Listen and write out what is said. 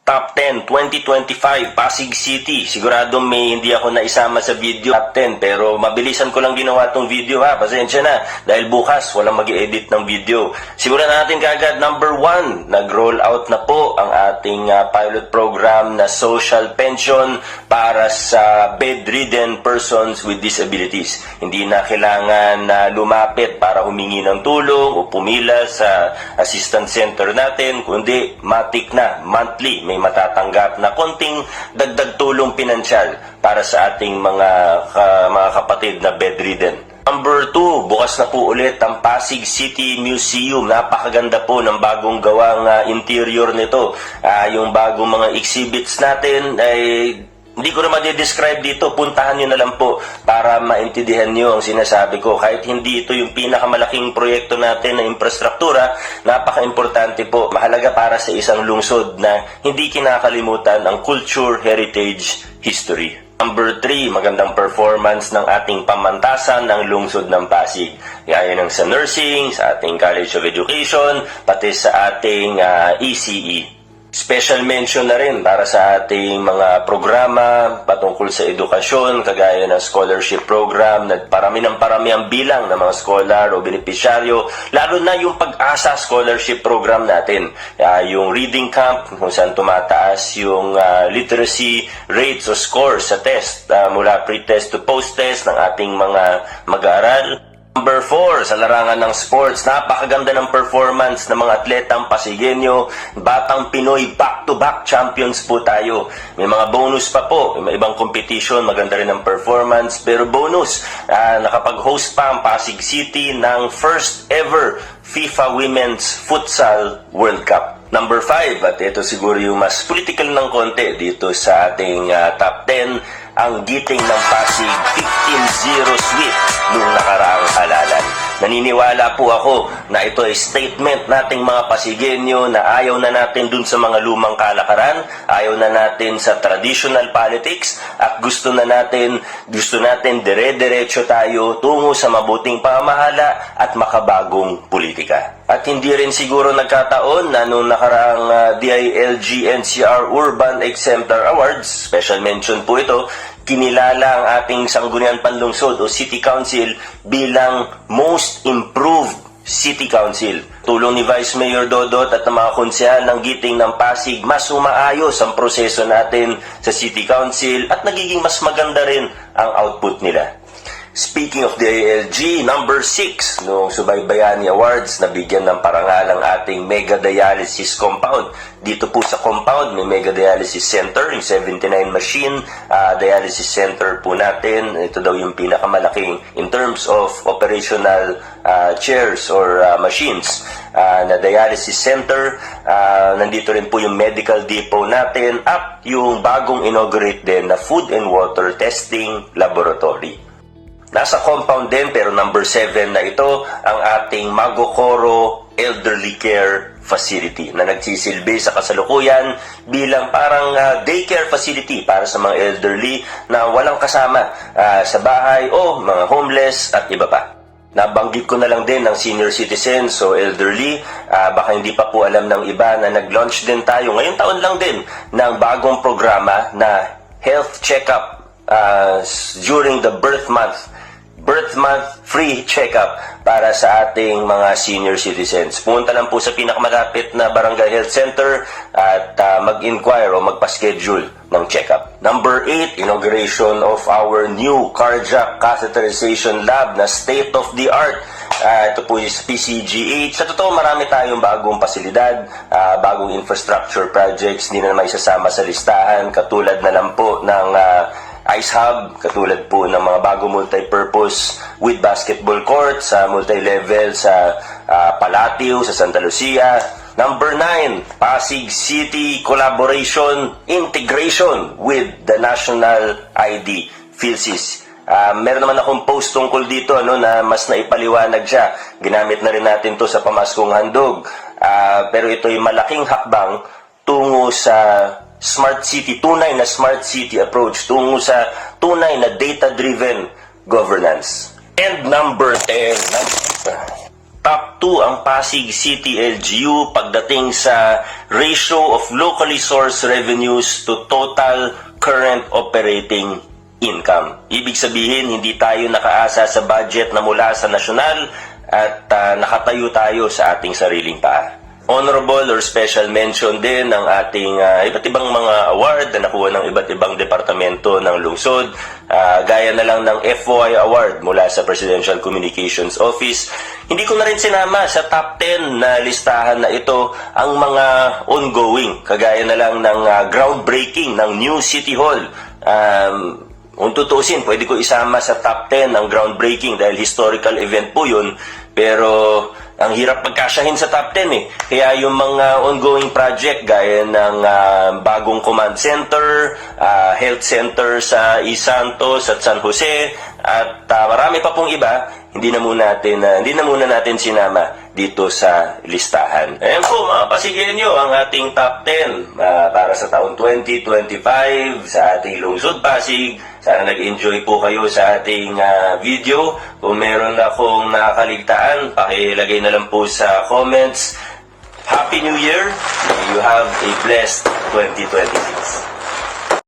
Top 10 2025 Pasig City. Sigurado may hindi ako naisama sa video Top 10 pero mabilisan ko lang ginawa tong video ha. Pasensya na dahil bukas walang mag-edit ng video. Siguro natin kagad number 1. Nag-roll out na po ang ating pilot program na social pension para sa bedridden persons with disabilities. Hindi na kailangan lumapit para humingi ng tulong o pumila sa assistance center natin, kundi matik na monthly may matatanggap na konting dagdag tulong pinansyal para sa ating mga kapatid na bedridden. Number 2, bukas na po ulit ang Pasig City Museum. Napakaganda po ng bagong gawang interior nito. Yung bagong mga exhibits natin ay hindi ko na ma-describe dito. Puntahan nyo na lang po para maintindihan nyo ang sinasabi ko. Kahit hindi ito yung pinakamalaking proyekto natin na infrastruktura, napaka-importante po. Mahalaga para sa isang lungsod na hindi kinakalimutan ang culture, heritage, history. Number 3, magandang performance ng ating pamantasan ng lungsod ng Pasig. Gaya ng sa nursing, sa ating College of Education, pati sa ating ECE. Special mention na rin para sa ating mga programa patungkol sa edukasyon, kagaya ng scholarship program, parami ang bilang ng mga scholar o benepisyaryo, lalo na yung Pag-asa scholarship program natin. Yung reading camp, kung saan tumataas yung literacy rates o scores sa test, mula pre-test to post-test ng ating mga mag-aaral. Number 4, sa larangan ng sports, napakaganda ng performance ng mga atletang Pasigueño. Batang Pinoy, back-to-back champions po tayo. May mga bonus pa po, may ibang competition, maganda rin ang performance. Pero bonus, nakapag-host pa ang Pasig City ng first ever FIFA Women's Futsal World Cup. Number 5, at ito siguro yung mas political ng konti dito sa ating top 10, ang giting ng Pasig 15-0 sweep noong nakaraang halalan. Naniniwala po ako na ito ay statement nating mga Pasigueño na ayaw na natin dun sa mga lumang kalakaran, ayaw na natin sa traditional politics, at gusto natin dire-diretso tayo tungo sa mabuting pamahala at makabagong politika. At hindi rin siguro nagkataon na noong nakaraang DILG NCR Urban Exemplar Awards, special mention po ito, kinilala ang ating Sangguniang Panlungsod o City Council bilang Most Improved City Council. Tulong ni Vice Mayor Dodot at ng mga konsehal ng giting ng Pasig, mas umaayos ang proseso natin sa City Council at nagiging mas maganda rin ang output nila. Speaking of the ALG, number 6, noong Subaybayani Awards, nabigyan ng parangal ang ating Mega Dialysis Compound. Dito po sa compound, may Mega Dialysis Center, yung 79 machine dialysis center po natin. Ito daw yung pinakamalaking in terms of operational chairs or machines na dialysis center. Nandito rin po yung medical depot natin at yung bagong inaugurate din na food and water testing laboratory. Nasa compound din pero number 7 na ito ang ating Magocoro Elderly Care Facility na nagsisilbi sa kasalukuyan bilang parang daycare facility para sa mga elderly na walang kasama sa bahay o mga homeless at iba pa. Nabanggit ko na lang din ng senior citizens o elderly, baka hindi pa po alam ng iba na nag-launch din tayo ngayong taon lang din ng bagong programa na health checkup during the birth month free check-up para sa ating mga senior citizens. Pumunta lang po sa pinakamalapit na barangay health center at mag-inquire o magpa-schedule ng check-up. Number 8, inauguration of our new cardiac catheterization lab na state-of-the-art. Ito po yung PCGH. Sa totoo, marami tayong bagong pasilidad, bagong infrastructure projects, hindi na naman isasama sa listahan, katulad na lang po ng Ice Hub, katulad po ng mga bagong multi-purpose with basketball court sa multi-level sa Palatio, sa Santa Lucia. Number 9, Pasig City collaboration, integration with the National ID, PhilSys. Meron naman akong post tungkol dito na mas naipaliwanag siya. Ginamit na rin natin to sa pamaskong handog. Pero ito ay malaking hakbang tungo sa Smart City, tunay na Smart City approach, tungo sa tunay na data-driven governance. And number 10, top 2 ang Pasig City LGU pagdating sa ratio of locally sourced revenues to total current operating income. Ibig sabihin, hindi tayo nakaasa sa budget na mula sa nasyonal at nakatayo tayo sa ating sariling paa. Honorable or special mention din ng ating iba't ibang mga award na nakuha ng iba't ibang departamento ng lungsod. Gaya na lang ng FOI Award mula sa Presidential Communications Office. Hindi ko na rin sinama sa top 10 na listahan na ito ang mga ongoing. Kagaya na lang ng groundbreaking ng new City Hall. Kung tutuusin, pwede ko isama sa top 10 ang groundbreaking dahil historical event po yun. Pero ang hirap magkasyahin sa top 10 eh. Kaya yung mga ongoing project gaya ng bagong command center, health center sa Isantos at San Jose, at marami pa pong iba, hindi na muna natin sinama dito sa listahan. Ayan po mga Pasigenyo, ang ating top 10 para sa taon 2025 sa ating lungsod Pasig. Sana nag-enjoy po kayo sa ating video. Kung meron akong nakakaligtaan, pakilagay na lang po sa comments. Happy New Year! May you have a blessed 2026.